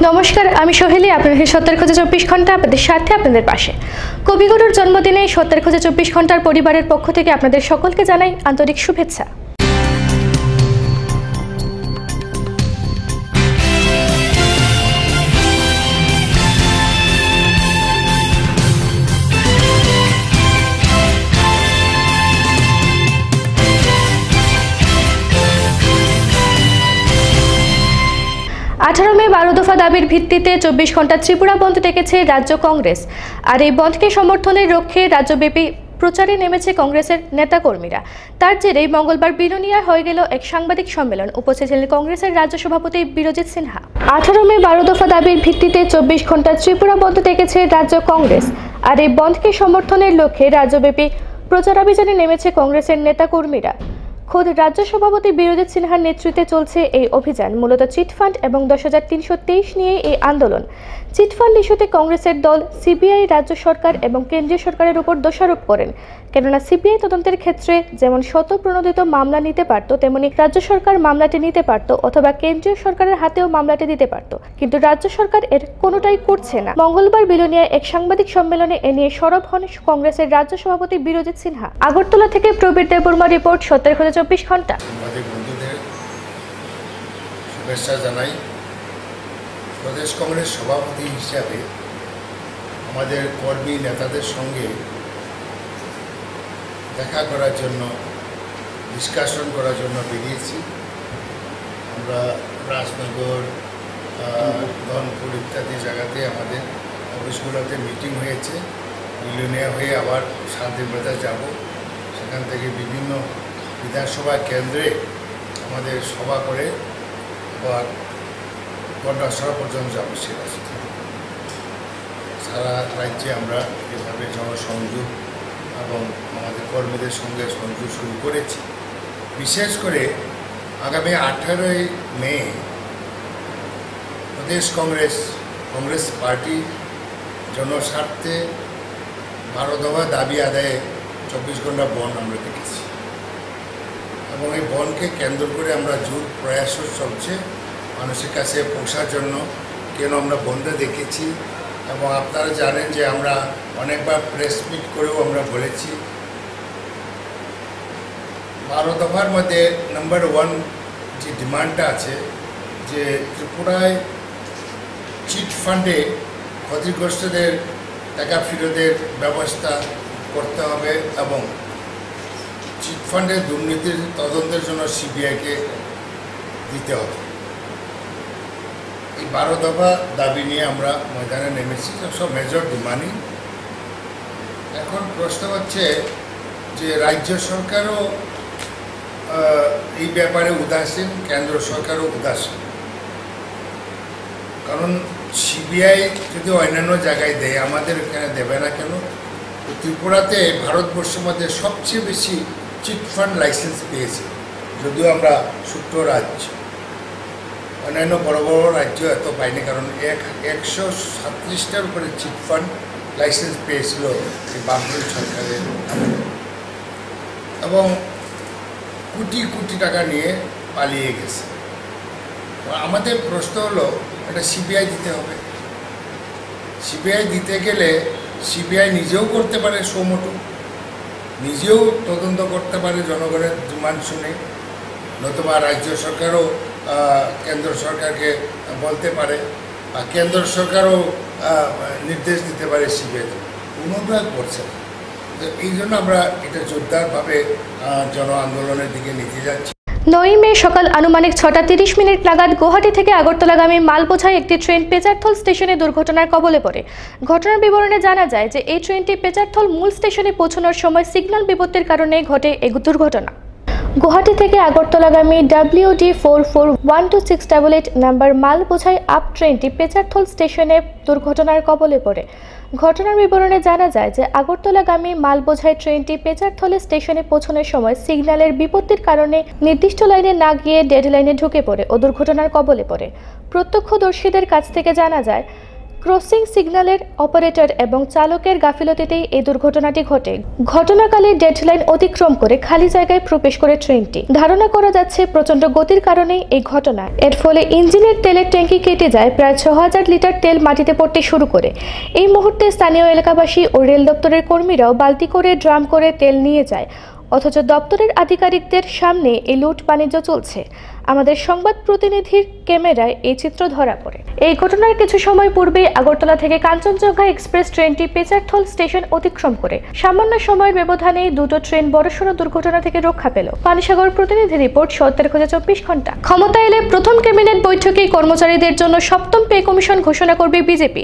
নমস্কার, আমি সোহেলি। আপনাদের সত্যের খোঁজে 24 ঘন্টা আপনাদের সাথে, আপনাদের পাশে। কবিগুরুর জন্মদিনে সত্যের খোঁজে 24 ঘন্টার পরিবারের পক্ষ থেকে আপনাদের সকলকে জানাই আন্তরিক শুভেচ্ছা। 18 মে 12 দফা দাবির ভিত্তিতে 24 ঘন্টা ত্রিপুরা বন্ধ ডেকেছে রাজ্য কংগ্রেস। আর এই বন্ধকে সমর্থনের লক্ষ্যে রাজ্যব্যাপী প্রচারে নেমেছে কংগ্রেসের নেতাকর্মীরা। তার জেরেই মঙ্গলবার বিলোনিয়ায় হয়ে গেল এক সাংবাদিক সম্মেলন। উপস্থিত ছিলেন কংগ্রেসের রাজ্য সভাপতি বিরজিৎ সিনহা। 18 মে 12 দফা দাবির ভিত্তিতে 24 ঘন্টা ত্রিপুরা বন্ধ ডেকেছে রাজ্য কংগ্রেস। আর এই বন্ধকে সমর্থনের লক্ষ্যে রাজ্যব্যাপী প্রচারাভিযানে নেমেছে কংগ্রেসের নেতাকর্মীরা। খোদ রাজ্য সভাপতি বিরজিৎ সিনহার নেতৃত্বে চলছে এই অভিযান। মূলত চিটফান্ড এবং 10,323 নিয়ে এই আন্দোলন। চিটফান্ড ইস্যুতে কংগ্রেসের দল সিবিআই, রাজ্য সরকার এবং কেন্দ্রীয় সরকারের উপর দোষারোপ করেন। কেননা সিবিআই তদন্তের ক্ষেত্রে যেমন শতপ্রণোদিত মামলা নিতে পারত, তেমনি রাজ্য সরকার মামলাটি নিতে পারত, অথবা কেন্দ্রীয় সরকারের হাতেও মামলাটি দিতে পারত। কিন্তু রাজ্য সরকার এর কোনোটাই করছে না। মঙ্গলবার বিলোনিয়ায় এক সাংবাদিক সম্মেলনে এ নিয়ে সরব হন কংগ্রেসের রাজ্য সভাপতি বিরজিৎ সিনহা। আগরতলা থেকে প্রবীর দেববর্মা রিপোর্ট, সত্যের খোঁজে 24 ঘন্টা। বন্ধুদের শুভেচ্ছা জানাই। প্রদেশ কংগ্রেস সভাপতি হিসাবে আমাদের কর্মী নেতাদের সঙ্গে দেখা করার জন্য, ডিসকাশন করার জন্য বেরিয়েছি। আমরা রাজনগর, ধনপুর ইত্যাদি জায়গাতে আমাদের অফিসগুলোতে মিটিং হয়েছে। বিলোনিয়া হয়ে আবার শান্তিবাজার যাব। সেখান থেকে বিভিন্ন বিধানসভা কেন্দ্রে আমাদের সভা করে আবার গন্ডাছড়া পর্যন্ত যাব। সারা রাজ্যে আমরা এভাবে জনসংযোগ এবং আমাদের কর্মীদের সঙ্গে সংযোগ শুরু করেছি। বিশেষ করে আগামী 18 মে প্রদেশ কংগ্রেস পার্টি জনস্বার্থে 12 দফা দাবি আদায়ে 24 ঘন্টা বন্ধ আমরা দেখেছি এবং এই বনকে কেন্দ্র করে আমরা জোর প্রয়াসও চলছে মানুষের কাছে পৌঁছার জন্য। কেন আমরা বন্ধে দেখেছি এবং আপনারা জানেন যে আমরা অনেকবার প্রেস মিট করেও আমরা বলেছি 12 দফার মধ্যে নাম্বার 1 যে ডিমান্ডটা আছে যে ত্রিপুরায় চিট ফান্ডে ক্ষতিগ্রস্তদের টাকা ফেরতের ব্যবস্থা করতে হবে এবং চিটফান্ডের দুর্নীতির তদন্তের জন্য সিবিআইকে দিতে হবে। এই 12 দফা দাবি নিয়ে আমরা ময়দানে নেমেছি, সব মেজর ডিমান্ডিং। এখন প্রশ্ন হচ্ছে যে রাজ্য সরকারও এই ব্যাপারে উদাসীন, কেন্দ্র সরকারও উদাসীন। কারণ সিবিআই যদি অন্যান্য জায়গায় দেয়, আমাদের এখানে দেবে না কেন? ত্রিপুরাতে ভারতবর্ষের মধ্যে সবচেয়ে বেশি চিটফান্ড লাইসেন্স পেয়েছে, যদিও আমরা ছোট্ট রাজ্য। অন্যান্য বড় বড় রাজ্য এত পায়নি, কারণ 137টার উপরে চিটফান্ড লাইসেন্স পেয়েছিল এই বামফ্রন্ট সরকারের এবং কোটি কোটি টাকা নিয়ে পালিয়ে গেছে। আমাদের প্রশ্ন হলো এটা সিবিআই দিতে হবে। সিবিআই দিতে গেলে সিবিআই নিজেও করতে পারে, সোমোটো নিজেও তদন্ত করতে পারে জনগণের ডিমান্ড শুনে, নতুবা রাজ্য সরকারও কেন্দ্র সরকারকে বলতে পারে বা কেন্দ্র সরকারও নির্দেশ দিতে পারে সিবিআই। কোনোভাবে করছে না। তো এই জন্য আমরা এটা জোরদারভাবে জন আন্দোলনের দিকে নিতে যাচ্ছি। 9 মে সকাল আনুমানিক 6:30 নাগাদ গুয়াহাটি থেকে আগরতলাগামী মাল বোঝাই একটি ট্রেন পেচারথল স্টেশনে দুর্ঘটনার কবলে পড়ে। ঘটনার বিবরণে জানা যায় যে এই ট্রেনটি পেচারথল মূল স্টেশনে পৌঁছানোর সময় সিগন্যাল বিপত্তির কারণে ঘটে এই দুর্ঘটনা। গুয়াহাটি থেকে আগরতলাগামী WD 441268 নাম্বার মাল বোঝাই আপ ট্রেনটি পেচারথল স্টেশনে দুর্ঘটনার কবলে পড়ে। ঘটনার বিবরণে জানা যায় যে আগরতলাগামী মাল বোঝাই ট্রেনটি পেচারথলে স্টেশনে পৌঁছানোর সময় সিগন্যালের বিপত্তির কারণে নির্দিষ্ট লাইনে না গিয়ে ডেড লাইনে ঢুকে পড়ে ও দুর্ঘটনার কবলে পড়ে। প্রত্যক্ষদর্শীদের কাছ থেকে জানা যায় ক্রসিং সিগন্যালের অপারেটর এবং চালকের গাফিলতিতেই এই দুর্ঘটনাটি ঘটে। ঘটনাকালে ডেডলাইন অতিক্রম করে খালি জায়গায় প্রবেশ করে ট্রেনটি। ধারণা করা যাচ্ছে প্রচণ্ড গতির কারণেই এই ঘটনা। এর ফলে ইঞ্জিনের তেলের ট্যাঙ্কি কেটে যায়, প্রায় ৬,০০০ লিটার তেল মাটিতে পড়তে শুরু করে। এই মুহূর্তে স্থানীয় এলাকাবাসী ও রেল দপ্তরের কর্মীরাও বালতি করে ড্রাম করে তেল নিয়ে যায়, অথচ দপ্তরের আধিকারিকদের সামনে এই লুট বাণিজ্য চলছে। আমাদের সংবাদ প্রতিনিধির ক্যামেরায় এই চিত্র ধরা পড়ে। এই ঘটনার কিছু সময় পূর্বে আগরতলা থেকে কাঞ্চনজঙ্ঘা এক্সপ্রেস ট্রেনটি পেচারথল স্টেশন অতিক্রম করে সামান্য সময়ের ব্যবধানে দুটো ট্রেন বড়সড় দুর্ঘটনা থেকে রক্ষা পেল। পানিসাগর প্রতিনিধি রিপোর্ট, সত্যের খোঁজে ২৪ ঘন্টা। ক্ষমতা এলে প্রথম ক্যাবিনেট বৈঠকেই কর্মচারীদের জন্য সপ্তম পে কমিশন ঘোষণা করবে বিজেপি।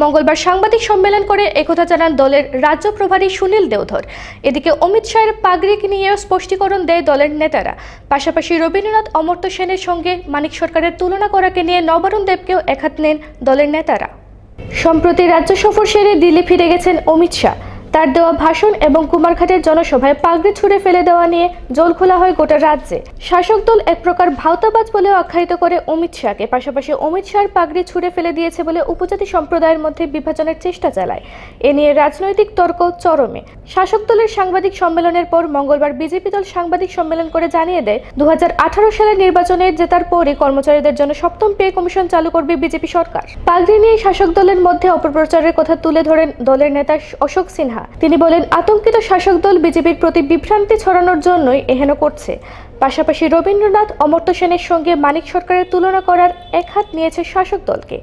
মঙ্গলবার সাংবাদিক সম্মেলন করে একথা জানান দলের রাজ্য প্রভারী সুনীল দেওধর। এদিকে অমিত শাহের পাগড়িকে নিয়েও স্পষ্টীকরণ দেয় দলের নেতারা। পাশাপাশি রবীন্দ্রনাথ অমর্ত্য সেনের সঙ্গে মানিক সরকারের তুলনা করাকে নিয়ে নবারুণ দেবকেও একহাত নেন দলের নেতারা। সম্প্রতি রাজ্য সফর সেরে দিল্লি ফিরে গেছেন অমিত শাহ। তার দেওয়া ভাষণ এবং কুমারঘাটের জনসভায় পাগড়ি ছুঁড়ে ফেলে দেওয়া নিয়ে জল খোলা হয় গোটা রাজ্যে। শাসক দল এক প্রকার ভাওতাবাজ বলেও আখ্যায়িত করে অমিত শাহকে। পাশাপাশি অমিত শাহর পাগড়ি ছুঁড়ে ফেলে দিয়েছে বলে উপজাতি সম্প্রদায়ের মধ্যে বিভাজনের চেষ্টা চালায়। এ নিয়ে রাজনৈতিক তর্ক চরমে। শাসক দলের সাংবাদিক সম্মেলনের পর মঙ্গলবার বিজেপি দল সাংবাদিক সম্মেলন করে জানিয়ে দেয়, ২০১৮ সালের নির্বাচনে জেতার পরই কর্মচারীদের জন্য সপ্তম পে কমিশন চালু করবে বিজেপি সরকার। পাগড়ি নিয়ে শাসক দলের মধ্যে অপপ্রচারের কথা তুলে ধরেন দলের নেতা অশোক সিনহা। তিনি বলেন, আতঙ্কিত শাসক দল বিজেপির প্রতি বিভ্রান্তি ছড়ানোর জন্যই এহেন করছে। পাশাপাশি রবীন্দ্রনাথ অমর্ত্য সেনের সঙ্গে মানিক সরকারের তুলনা করার একহাত নিয়েছে শাসক দলকে।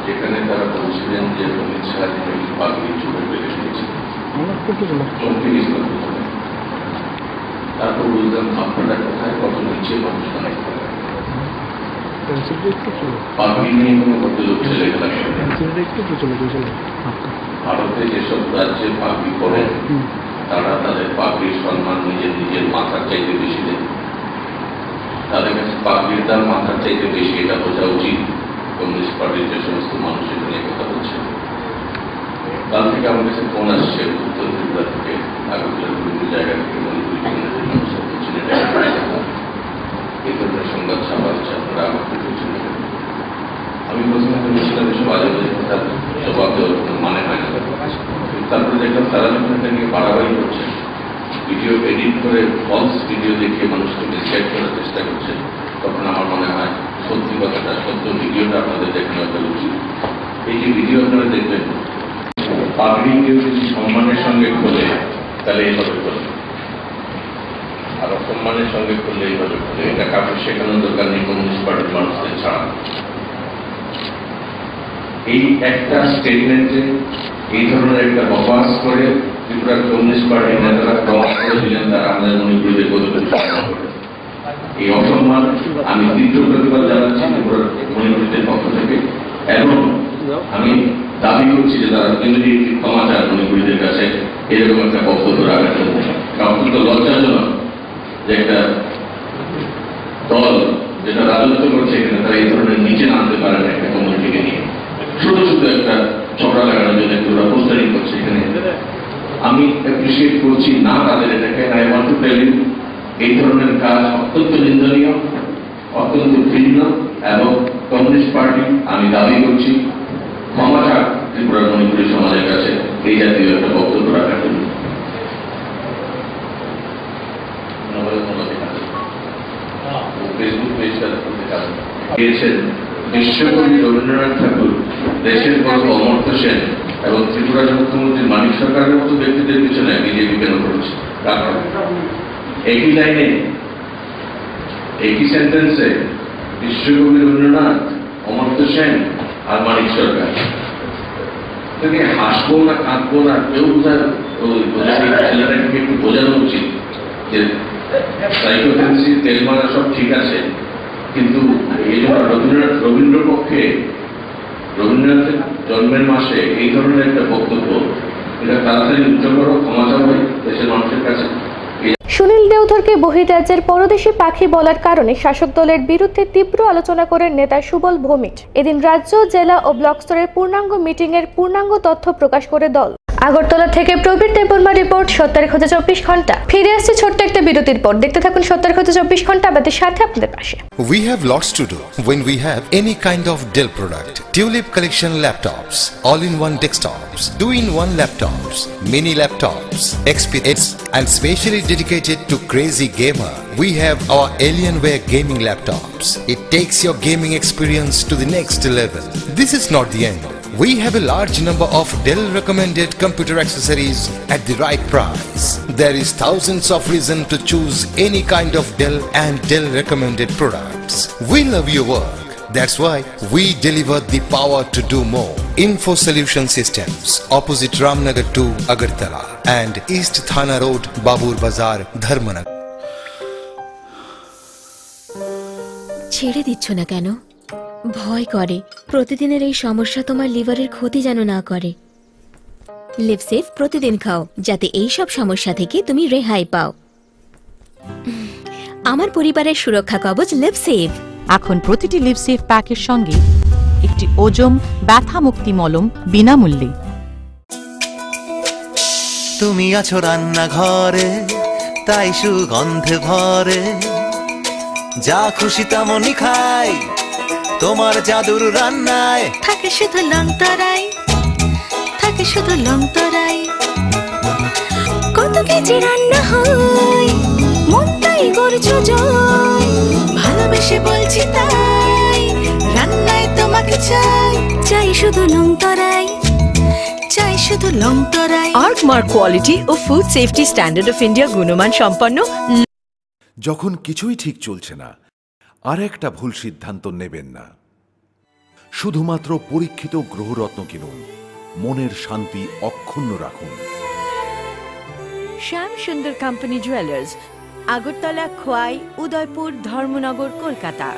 যেখানে তারা বলছিলেন যে অমিত শাহ পাগড়ি ছুঁড়ে ফেলে দিয়েছে, তারপর বললাম আপনারা কোথায় কত নিচে মানুষ নাই, পাগড়ি নিয়ে কোনো ভদ্রলোক ছেলে ভারতে যেসব রাজ্যে পাগড়ি করেন তারা তাদের পাগড়ির সম্মান নিজের মাথার চাইতে বেশি দেন। তাদের কাছে পাগড়ির দাম মাথার চাইতে বেশি, এটা বোঝা উচিত কমিউনিস্ট পার্টির যে সমস্ত মানুষ এখানে কথা বলছে। কাল থেকে আমার কাছে ফোন আসছে উত্তর ত্রিপুরা থেকে, আগরতলার বিভিন্ন জায়গা থেকে, এই ধরনের সংবাদ ছাপা হচ্ছে, আপনারা আমাকে আমি প্রথমে ভেবেছিলাম এসব বাজে বাজে কথা জবাব দেওয়ার কোনো মানে হয় না। তারপরে দেখলাম তারা যখন এটা নিয়ে বাড়াবাড়ি করছে, ভিডিও এডিট করে ফলস ভিডিও দেখিয়ে মানুষকে মিসগাইড করার চেষ্টা করছে, তখন আমার মনে হয় সত্যি কথাটা, সত্য ভিডিওটা আপনাদের দেখানো ফেলা উচিত। এই যে ভিডিও আপনারা দেখবেন, পাগড়ি কেউ যদি সম্মানের সঙ্গে খোলে তাহলে এইভাবে খোলে, আর অসম্মানের সঙ্গে খোলে এইভাবে খোলে। এটা কাউকে শেখানোর দরকার নেই কমিউনিস্ট পার্টির মানুষদের ছাড়া। এই একটা স্টেটমেন্টে এই ধরনের একটা অভ্যাস করে ত্রিপুরার কমিউনিস্ট পার্টির নেতারা প্রমাণ করে দিলেন তারা আমাদের মণিপুরীদের কতটুকু সম্মান করে। এই অসম্মান আমি তীব্র প্রতিবাদ জানাচ্ছি ত্রিপুরার মণিপুরীদের পক্ষ থেকে, এবং আমি দাবি করছি যে তারা ইমিডিয়েটলি ক্ষমা চান মণিপুরীদের কাছে এরকম একটা বক্তব্য রাখার জন্য। অত্যন্ত লজ্জাজনক যে একটা দল যেটা রাজত্ব করছে এখানে তারা এই ধরনের নিচে নামতে পারে না একটা কমিউনিটিকে নিয়ে, ছোট ছোট একটা ঝগড়া লাগানোর জন্য ওরা পোস্টারিং করছে এখানে। আমি অ্যাপ্রিসিয়েট করছি না তাদের এটাকে। I want to tell you, এই ধরনের কাজ অত্যন্ত নিন্দনীয়, অত্যন্ত ঘৃণ্য, এবং কমিউনিস্ট পার্টি আমি দাবি করছি ক্ষমা চাক ত্রিপুরার মণিপুরী সমাজের কাছে এই জাতীয় একটা বক্তব্য রাখার জন্য। ফেসবুক পেজটা দিয়েছেন বিশ্বকবি রবীন্দ্রনাথ ঠাকুর, দেশের গর্ব অমর্ত্য সেন এবং ত্রিপুরার মুখ্যমন্ত্রী মানিক সরকারের মতো ব্যক্তিদের পিছনে বিজেপি কেন করেছে? কারণ একই লাইনে, একই সেন্টেন্সে বিশ্বকবি রবীন্দ্রনাথ, অমর্ত্য সেন আর মানিক সরকার, হাসবো না কাঁদবো না, কেউ ছেলেটাকে একটু বোঝানো উচিত যে সাইকোথেরাপি, তেল মারা সব ঠিক আছে, কিন্তু এই জন্য রবীন্দ্র পক্ষে রবীন্দ্রনাথের জন্মের মাসে এই ধরনের একটা বক্তব্য, এটা তাড়াতাড়ি উচ্চ করো, ক্ষমা চাও দেশের মানুষের কাছে। সুনীল দেওধরকে বহির্রাজ্যের পরদেশি পাখি বলার কারণে শাসক দলের বিরুদ্ধে তীব্র আলোচনা করেন নেতা সুবল ভৌমিক। এদিন রাজ্য, জেলা ও ব্লক স্তরের পূর্ণাঙ্গ মিটিংয়ের পূর্ণাঙ্গ তথ্য প্রকাশ করে দল। আগরতলা থেকে প্রবীর দেববর্মা রিপোর্ট, সত্যের খোঁজে 24 ঘন্টা। ফিরে আসছে ছোট্ট একটা বিরতির পর। দেখতে থাকুন সত্যের খোঁজে 24 ঘন্টা, আমাদের সাথে আপনাদের পাশে। We have lots to do when we have any kind of Dell product. Tulip collection laptops, all-in-one desktops, 2-in-1 laptops, mini laptops, XPS, and specially dedicated to crazy gamer. We have our Alienware gaming laptops. It takes your gaming experience to the next level. This is not the end. We have a large number of Dell recommended computer accessories at the right price. There is thousands of reasons to choose any kind of Dell and Dell recommended products. We love your work. That's why we deliver the power to do more. Info Solution Systems, opposite Ramnagar 2, Agartala, and East Thana Road, Babur Bazar, Dharmanagar. ছেড়ে দিচ্ছ না কেন? ভয় করে প্রতিদিনের এই সমস্যা তোমার লিভারের ক্ষতি যেন না করে। লিভসেফ প্রতিদিন খাও যাতে এই সব সমস্যা থেকে তুমি রেহাই পাও। আমার পরিবারের সুরক্ষা কবচ লিভসেফ। এখন প্রতিটি লিভসেফ প্যাকের সঙ্গে একটি ওজম ব্যথা মুক্তি মলম বিনামূল্যে। তুমি আছো রান্নাঘরে, তাই সুগন্ধে ভরে, যা খুশি তেমনই খাই তোমার জাদুর রান্নায়। থাকে শুধু লংতরাই, থাকে শুধু লংতরাই, কত কেজি রান্না হয় মন তাই করছো জয়। ভালোবেসে বলছি তাই রান্নায় তোমাকে চাই, চাই শুধু লংতরাই, চাই শুধু লংতরাই। আর্কমার্ক কোয়ালিটি ও food safety standard of India গুণমান সম্পন্ন। যখন কিছুই ঠিক চলছে না, আর একটা ভুল সিদ্ধান্ত নেবেন না। শুধুমাত্র পরীক্ষিত গ্রহরত্ন কিনুন, মনের শান্তি অক্ষুণ্ণ রাখুন। শ্যাম সুন্দর company jewellers, Agartala, Khowai, Udaipur, Dharmanagar, Kolkata.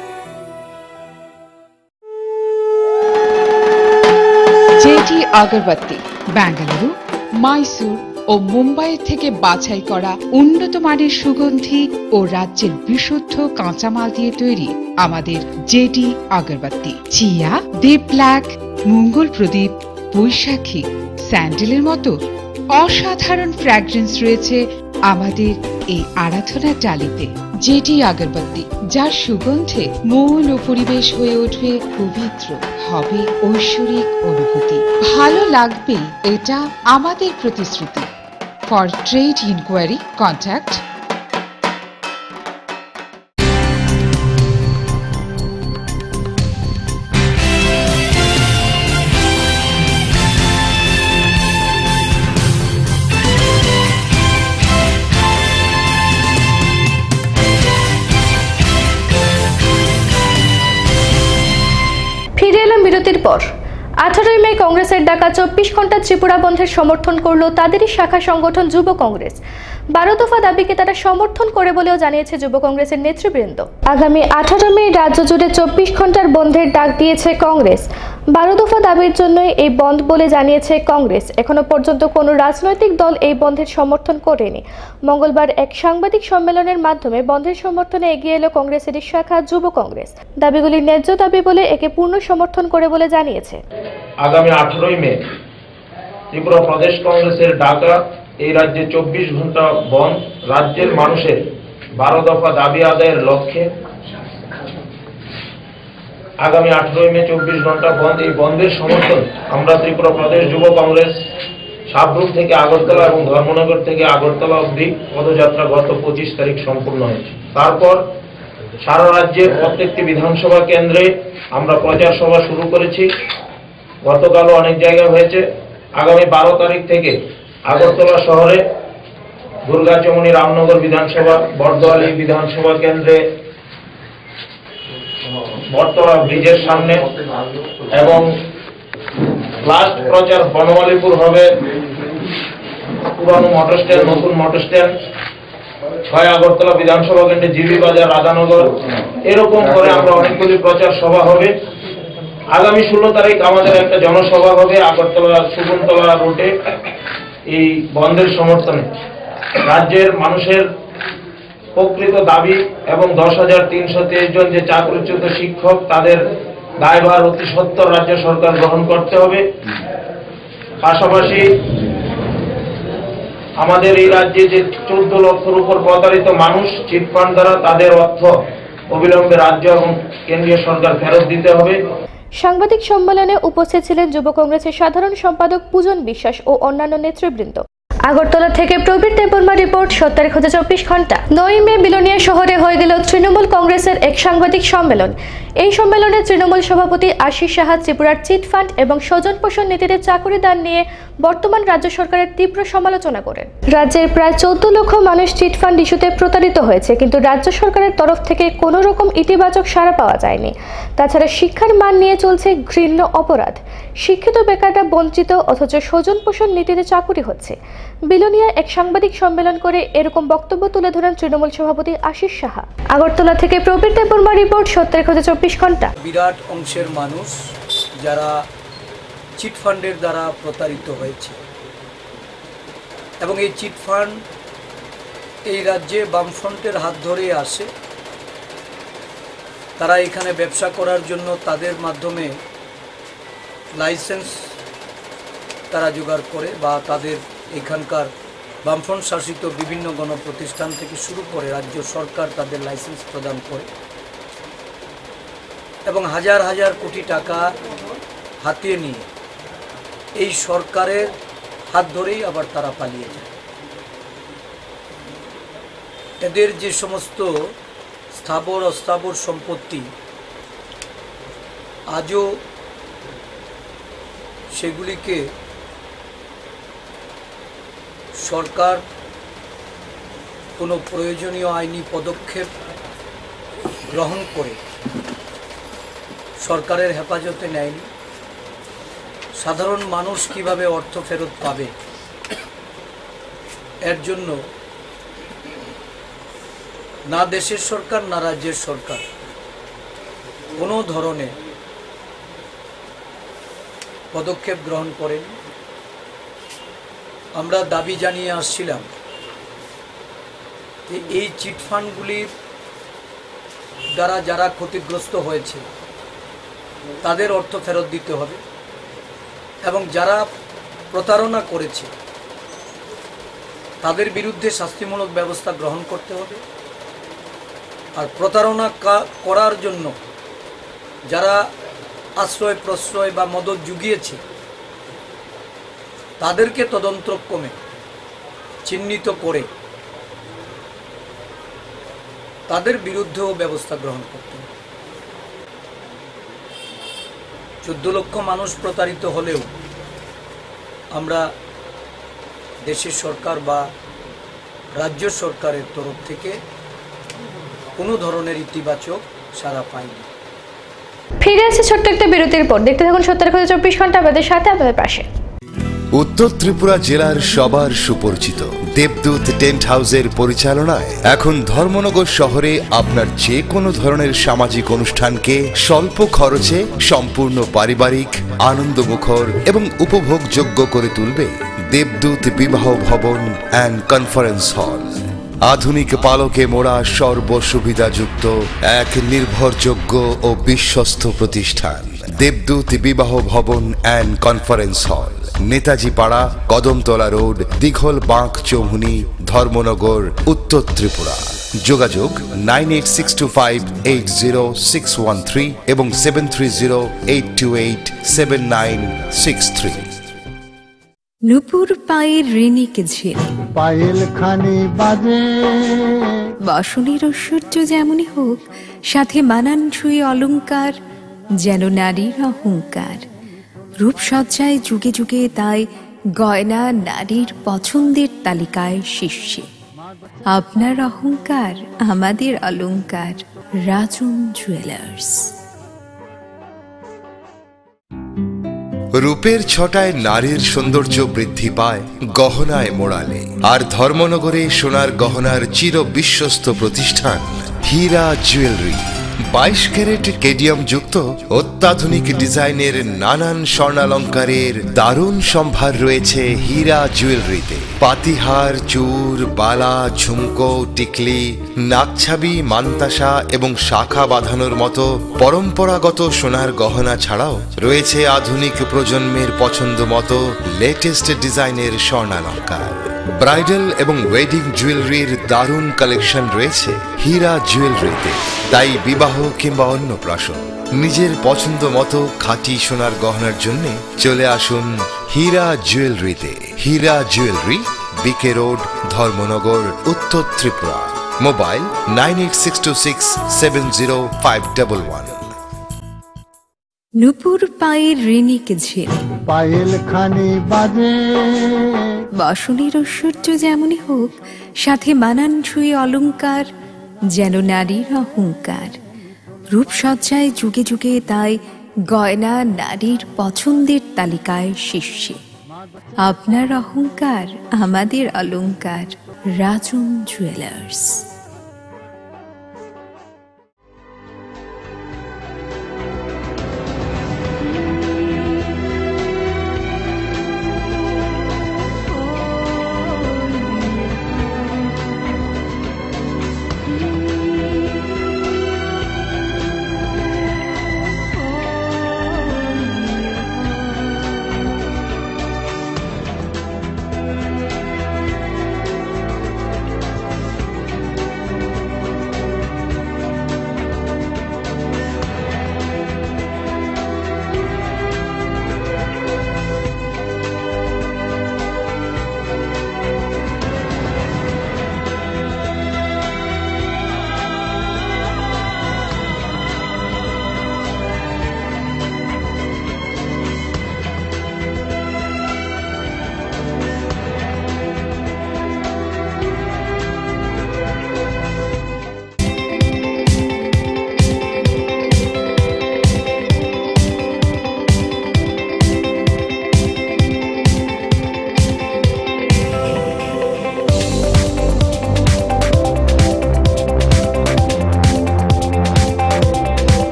Jetty আগরবাতি বেঙ্গালুরু, মাইসুর ও মুম্বাই থেকে বাছাই করা উন্নত মানের সুগন্ধি ও রাজ্যের বিশুদ্ধ কাঁচামাল দিয়ে তৈরি আমাদের জেটি আগরবাতি। চিয়া, দীপ ব্ল্যাক, মঙ্গল প্রদীপ, বৈশাখী, স্যান্ডেলের মতো অসাধারণ ফ্র্যাগ্রেন্স রয়েছে আমাদের এই আরাধনার ডালিতে। জেটি আগরবাতি, যার সুগন্ধে মন ও পরিবেশ হয়ে উঠবে পবিত্র, হবে ঐশ্বরিক অনুভূতি। ভালো লাগবে, এটা আমাদের প্রতিশ্রুতি। ফর ট্রেড ইনকোয়ারি কন্ট্যাক্ট বিরতির পর 18 মে কংগ্রেসের ডাকা 24 ঘন্টা ত্রিপুরা বন্ধের সমর্থন করল তাদেরই শাখা সংগঠন যুব কংগ্রেস। 12 দফা দাবিকে তারা সমর্থন করে বলেও জানিয়েছে যুব কংগ্রেসের নেতৃবৃন্দ। আগামী 18 মে রাজ্য জুড়ে 24 ঘন্টার বন্ধের ডাক দিয়েছে কংগ্রেস। 12 দফা দাবির জন্যই এই বন্ধ বলে জানিয়েছে কংগ্রেস। এখনো পর্যন্ত কোনো রাজনৈতিক দল এই বন্ধের সমর্থন করেনি। মঙ্গলবার এক সাংবাদিক সম্মেলনের মাধ্যমে বন্ধের সমর্থনে এগিয়ে এলো কংগ্রেসের শাখা যুব কংগ্রেস। দাবিগুলি ন্যায্য দাবি বলে একে পূর্ণ সমর্থন করে বলে জানিয়েছে। আগামী 18 মে ত্রিপুরা প্রদেশ কংগ্রেসের ডাকা এই রাজ্যে 24 ঘন্টা বন্ধ রাজ্যের মানুষের 12 দফা দাবি আদায়ের লক্ষ্যে আগামী 18 মে 24 ঘন্টা বন্ধ। এই বন্ধের সমর্থন আমরা ত্রিপুরা প্রদেশ যুব কংগ্রেস সাবরুম থেকে আগরতলা এবং ধর্মনগর থেকে আগরতলা অবধি পদযাত্রা গত 25 তারিখ সম্পূর্ণ হয়েছে। তারপর সারা রাজ্যের প্রত্যেকটি বিধানসভা কেন্দ্রে আমরা প্রচার সভা শুরু করেছি। গতকালও অনেক জায়গায় হয়েছে। আগামী 12 তারিখ থেকে আগরতলা শহরে দুর্গাচমনি রামনগর বিধানসভা, বর্দোয়ালি বিধানসভা কেন্দ্রে, বটতলা ব্রিজের সামনে এবং লাস্ট প্রচার বনমালীপুর হবে, পুরানো মোটর স্ট্যান্ড, নতুন মোটর স্ট্যান্ড, 6 আগরতলা বিধানসভা কেন্দ্রে, জিবি বাজার, রাধানগর, এরকম করে আমরা অনেকগুলি প্রচার সভা হবে। আগামী 16 তারিখ আমাদের একটা জনসভা হবে আগরতলা শকুন্তলা রুটে এই বন্ধের সমর্থনে। রাজ্যের মানুষের প্রকৃত দাবি এবং 10,323 জন যে চাকরিচ্যুত শিক্ষক তাদের দায়ভার অতি সত্বর রাজ্য সরকার গ্রহণ করতে হবে। পাশাপাশি আমাদের এই রাজ্যে যে 14 লক্ষের উপর প্রতারিত মানুষ চিটফান্ড দ্বারা তাদের অর্থ অবিলম্বে রাজ্য এবং কেন্দ্রীয় সরকার ফেরত দিতে হবে। সাংবাদিক সম্মেলনে উপস্থিত ছিলেন যুব কংগ্রেসের সাধারণ সম্পাদক পূজন বিশ্বাস ও অন্যান্য নেতৃবৃন্দ। আগরতলা থেকে প্রবীর দেববর্মা রিপোর্ট, সত্তর খোঁজে 24 ঘন্টা। 9 মে বিলোনিয়া শহরে হয়ে গেল তৃণমূল কংগ্রেসের এক সাংবাদিক সম্মেলন। এই সম্মেলনে তৃণমূল সভাপতি আশিস সাহা ত্রিপুরার চিটফান্ড এবং স্বজন পোষণ নীতিতে চাকুরি দান নিয়ে বর্তমান রাজ্য সরকারের তীব্র সমালোচনা করেন। রাজ্যের প্রায় 14 লক্ষ মানুষ চিটফান্ড ইস্যুতে প্রতারিত হয়েছে, কিন্তু রাজ্য সরকারের তরফ থেকে কোনো রকম ইতিবাচক সাড়া পাওয়া যায়নি। তাছাড়া শিক্ষার মান নিয়ে চলছে ঘৃণ্য অপরাধ। শিক্ষিত বেকাররা বঞ্চিত, অথচ স্বজন পোষণ নীতিতে চাকুরি হচ্ছে। বিলোনিয়ায় এক সাংবাদিক সম্মেলন করে এরকম বক্তব্য তুলে ধরেন তৃণমূল সভাপতি আশিস সাহা। আগরতলা থেকে প্রবীর দেববর্মা রিপোর্ট, সত্তর খোঁজে 24 ঘন্টা। বিরাট অংশের মানুষ যারা চিটফান্ডের দ্বারা প্রতারিত হয়েছে এবং এই চিটফান্ড এই রাজ্যে বামফ্রন্টের হাত ধরে আসে। তারা এখানে ব্যবসা করার জন্য তাদের মাধ্যমে লাইসেন্স তারা জোগাড় করে বা তাদের এখানকার বামফ্রন্ট শাসিত বিভিন্ন গণপ্রতিষ্ঠান থেকে শুরু করে রাজ্য সরকার তাদের লাইসেন্স প্রদান করে এবং হাজার হাজার কোটি টাকা হাতিয়ে নিয়ে এই সরকারের হাত ধরেই আবার তারা পালিয়ে যায়। এদের যে সমস্ত স্থাবর অস্থাবর সম্পত্তি আজও সেগুলিকে সরকার কোনো প্রয়োজনীয় আইনি পদক্ষেপ গ্রহণ করে সরকারের হেফাজতে নেয়নি। সাধারণ মানুষ কিভাবে অর্থ ফেরত পাবে, এর জন্য না দেশের সরকার না রাজ্যের সরকার কোনো ধরনের পদক্ষেপ গ্রহণ করেনি। আমরা দাবি জানিয়ে আসছিলাম যে এই চিটফান্ডগুলির দ্বারা যারা ক্ষতিগ্রস্ত হয়েছে তাদের অর্থ ফেরত দিতে হবে এবং যারা প্রতারণা করেছে তাদের বিরুদ্ধে শাস্তিমূলক ব্যবস্থা গ্রহণ করতে হবে। আর প্রতারণা করার জন্য যারা আশ্রয় প্রশ্রয় বা মদত জুগিয়েছে তাদেরকে তদন্তক্রমে চিহ্নিত করে তাদের বিরুদ্ধেও ব্যবস্থা গ্রহণ করতে হবে। 14 লক্ষ মানুষ প্রতারিত হলেও আমরা দেশের সরকার বা রাজ্য সরকারের তরফ থেকে কোনো ধরনের ইতিবাচক সাড়া পাইনি। ফিরে আসছে ছোট্ট একটা বিরতির পর। দেখতে থাকুন 70 খোঁজে 24 ঘন্টা, আমাদের সাথে, আপনাদের পাশে। উত্তর ত্রিপুরা জেলার সবার সুপরিচিত দেবদূত টেন্ট হাউসের পরিচালনায় এখন ধর্মনগর শহরে আপনার যে কোনো ধরনের সামাজিক অনুষ্ঠানকে স্বল্প খরচে সম্পূর্ণ পারিবারিক, আনন্দমুখর এবং উপভোগযোগ্য করে তুলবে দেবদূত বিবাহ ভবন অ্যান্ড কনফারেন্স হল। আধুনিক পালকে মোড়া সর্বসুবিধাযুক্ত এক নির্ভরযোগ্য ও বিশ্বস্ত প্রতিষ্ঠান দেবদূত বিবাহ ভবন অ্যান্ড কনফারেন্স হল, নেতাজি পাড়া, কদমতলা রোড, দিঘল বাঁক চৌমুহনী, ধর্মনগর, উত্তর ত্রিপুরা। যোগাযোগ 9862580613 এবং 7308287963। নুপুর পায়ের রেনিক ঝিল, পায়েল খানি বাজে, বসনের ঐশ্বর্য যেমনই হোক, সাথে মানানসই অলংকার, যেন নারীর অহংকার। রূপসজ্জায় যুগে যুগে তাই গয়না নারীর পছন্দের তালিকায় শীর্ষে। আপনার অহংকার আমাদের অলংকার, রাজন জুয়েলার্স। রূপের ছটায় নারীর সৌন্দর্য বৃদ্ধি পায় গহনায় মোড়ালে। আর ধর্মনগরে সোনার গহনার চির বিশ্বস্ত প্রতিষ্ঠান হীরা জুয়েলারি। 22 ক্যারেট কেডিয়াম যুক্ত অত্যাধুনিক ডিজাইনের নানান স্বর্ণালঙ্কারের দারুণ সম্ভার রয়েছে হীরা জুয়েলারিতে। পাতিহার, চূড়, বালা, ঝুমকো, টিকলি, নাকছাবি, মান্তাসা এবং শাখা বাঁধানোর মতো পরম্পরাগত সোনার গহনা ছাড়াও রয়েছে আধুনিক প্রজন্মের পছন্দ মতো লেটেস্ট ডিজাইনের স্বর্ণালঙ্কার। ব্রাইডাল এবং ওয়েডিং জুয়েলারির দারুণ কালেকশন রয়েছে হীরা জুয়েলারিতে। তাই বিবাহ কিংবা অন্নপ্রাশন নিজের পছন্দ মতো খাঁটি সোনার গহনার জন্য চলে আসুন হীরা জুয়েলারিতে। হীরা জুয়েলারি, বিকে রোড, ধর্মনগর, উত্তর ত্রিপুরা। মোবাইল 9862670511। নুপুর পায়ের ঋণিক ঝেড়ে পায়েল খানি বাজে, বাসনের ঐশ্বর্য যেমনই হোক, সাথে মানানসই অলংকার, যেন নারীর অহংকার। রূপসজ্জায় যুগে যুগে তাই গয়না নারীর পছন্দের তালিকায় শীর্ষে। আপনার অহংকার আমাদের অলংকার। রাজন জুয়েলার্স।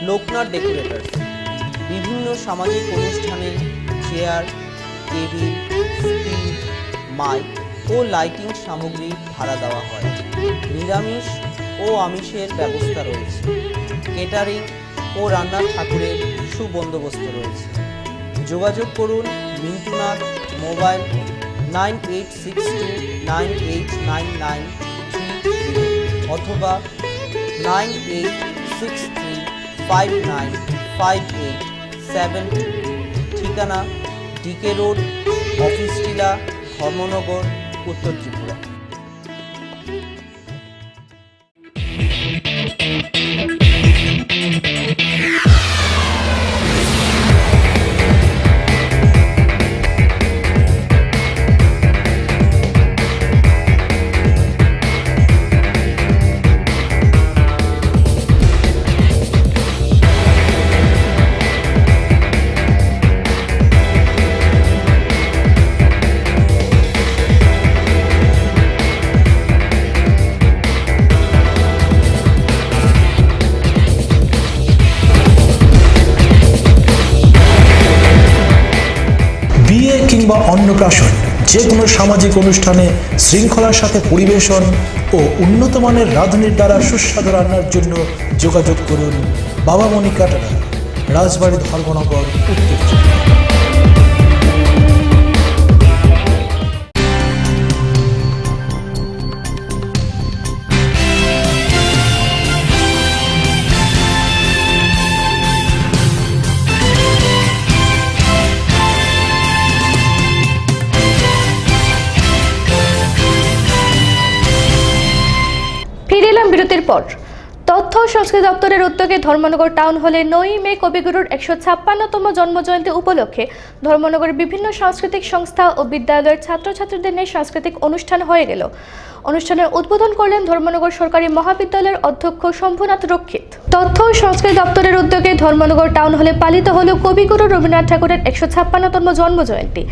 লোকনাথ ডেকোরেটরস বিভিন্ন সামাজিক অনুষ্ঠানে চেয়ার, টেবিল, স্টিল, মাইক ও লাইটিং সামগ্রী ভাড়া দেওয়া হয়। নিরামিষ ও আমিষের ব্যবস্থা রয়েছে। কেটারিং ও রান্নার ঠাকুরের সুবন্দোবস্ত রয়েছে। যোগাযোগ করুন মিন্টুনাথ, মোবাইল 9862989930 অথবা 9863595872। ঠিকানা ডিকে রোড, অফিস টিলা, ধর্মনগর, উত্তর ত্রিপুরা। কিংবা অন্নপ্রাশন যে কোনো সামাজিক অনুষ্ঠানে শৃঙ্খলার সাথে পরিবেশন ও উন্নত মানের রাঁধুনির দ্বারা সুস্বাদু রান্নার জন্য যোগাযোগ করুন বাবা মণি ক্যাটারার, রাজবাড়ী, ধর্মনগর, উত্তর ত্রিপুরা। ফিরে এলাম বিরতির পর। তথ্য ও সংস্কৃতি দপ্তরের উদ্যোগে ধর্মনগর টাউন হলে 9 মে কবিগুরুর 156তম জন্মজয়ন্তী উপলক্ষে ধর্মনগরের বিভিন্ন সাংস্কৃতিক সংস্থা ও বিদ্যালয়ের ছাত্রছাত্রীদের নিয়ে সাংস্কৃতিক অনুষ্ঠান হয়ে গেল। অনুষ্ঠানের উদ্বোধন করলেন ধর্মনগর সরকারি মহাবিদ্যালয়ের অধ্যক্ষ শম্ভুনাথ রক্ষিত। তথ্য ও সংস্কৃতি দপ্তরের উদ্যোগে ধর্মনগর টাউন হলে পালিত হল কবিগুরু রবীন্দ্রনাথ ঠাকুরের 156তম জন্মজয়ন্তী।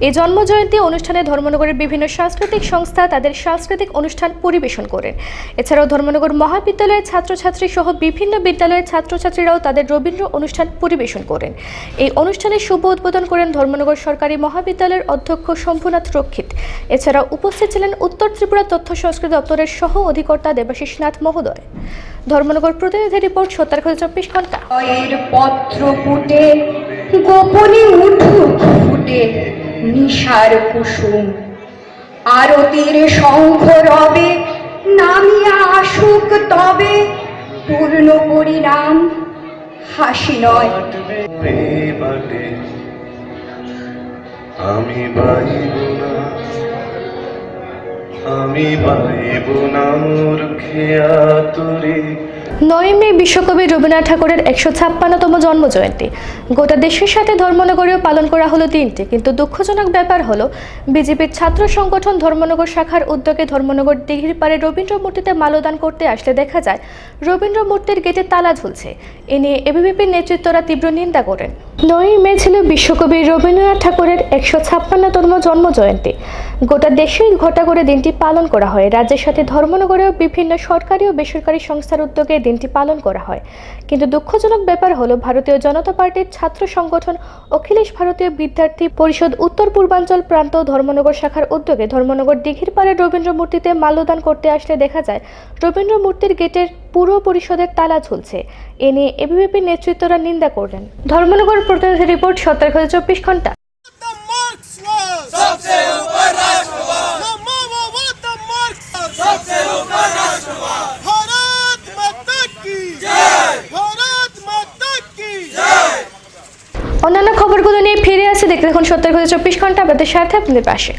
এই জন্মজয়ন্তী অনুষ্ঠানে ধর্মনগরের বিভিন্ন সাংস্কৃতিক সংস্থা তাদের সাংস্কৃতিক অনুষ্ঠান পরিবেশন করেন। এছাড়াও ধর্মনগর মহাবিদ্যালয়ের ছাত্রছাত্রী সহ বিভিন্ন বিদ্যালয়ের ছাত্রছাত্রীরাও তাদের রবীন্দ্র অনুষ্ঠান পরিবেশন করেন। এই অনুষ্ঠানের শুভ উদ্বোধন করেন ধর্মনগর সরকারি মহাবিদ্যালয়ের অধ্যক্ষ শম্ভুনাথ রক্ষিত। এছাড়াও উপস্থিত ছিলেন উত্তর ত্রিপুরা তথ্য সংস্কৃতি দপ্তরের সহ অধিকর্তা দেবাশিস নাথ মহোদয়। ধর্মনগর প্রতিনিধি রিপোর্ট 24 ঘন্টা। পত্র ফুটে গোপনে উঠুক ফুটে নিশার কুসুম, আরতির শঙ্খ রবে নামিয়া আসুক তবে পূর্ণ পরিণাম হাসি নয়। আমি বাইব না, আমি বাইব না মূর্খে আতুরে। 9 মে বিশ্বকবি রবীন্দ্রনাথ ঠাকুরের 156তম জন্মজয়ন্তী। গোটা দেশের সাথে ধর্মনগরেও পালন করা হলো দিনটি, কিন্তু দুঃখজনক ব্যাপার হলো বিজেপির ছাত্র সংগঠন ধর্মনগর শাখার উদ্যোগে ধর্মনগর দিঘির পাড়ে রবীন্দ্র মূর্তিতে মাল্যদান করতে আসলে দেখা যায় রবীন্দ্র মূর্তির গেটে তালা ঝুলছে। এ নিয়ে এবিভিপির নেতৃত্বরা তীব্র নিন্দা করেন। 9 মে ছিল বিশ্বকবি রবীন্দ্রনাথ ঠাকুরের 156তম জন্মজয়ন্তী। গোটা দেশেই ঘটা করে দিনটি পালন করা হয়। রাজ্যের সাথে ধর্মনগরেও বিভিন্ন সরকারি ও বেসরকারি সংস্থার উদ্যোগে দিনটি পালন করা হয়, কিন্তু দুঃখজনক ব্যাপার হলো ভারতীয় জনতা পার্টির ছাত্র সংগঠন অখিলেশ ভারতীয় বিদ্যার্থী পরিষদ উত্তর পূর্বাঞ্চল প্রান্ত ধর্মনগর শাখার উদ্যোগে ধর্মনগর দিঘির পাড়ে রবীন্দ্র মূর্তিতে মাল্যদান করতে আসলে দেখা যায় রবীন্দ্র মূর্তির গেটের পুরো পরিষদের তালা ঝুলছে। এ নিয়ে এবিভিপির নেতৃত্বরা নিন্দা করলেন। ধর্মনগর প্রতিনিধি রিপোর্ট 24 ঘন্টা। অন্যান্য খবরগুলো নিয়ে ফিরে আসি, দেখতে দেখুন 24 ঘন্টা আপনাদের সাথে আপনাদের পাশে।